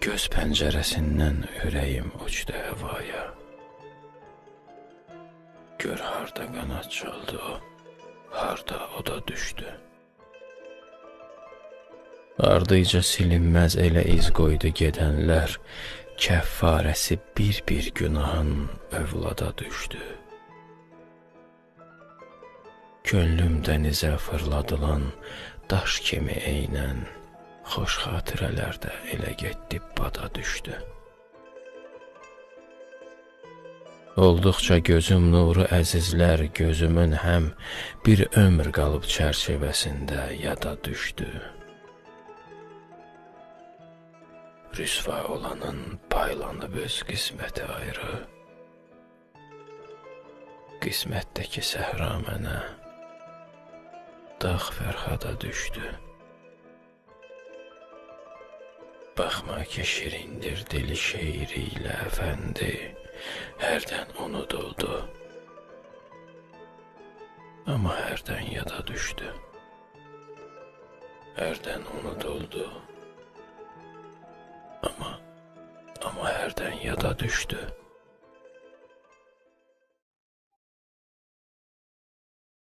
Göz pəncərəsindən ürəyim uçdu həvaya. Gör harda qanad çaldı o, harda o da düşdü. Ardıca silinməz elə iz qoydu gedənlər, kəffarəsi bir-bir günahın övlada düşdü. Könlüm dənizə fırladılan daş kimi eynən, xoş xatirələr də elə getdi bada düşdü. Olduqca gözüm nuru əzizlər gözümün həm bir ömür qalıb çərçivəsində yada düşdü. Rüsva olanın paylanıb öz qisməti ayrı, qismətdəki səhra mənə dağ Fərhada düşdü. Baxma ki şirindir dili şeiri ilə əfəndi, hərdən unuduldu, amma hərdən yada düşdü. Hərdən unuduldu, amma hərdən yada düşdü.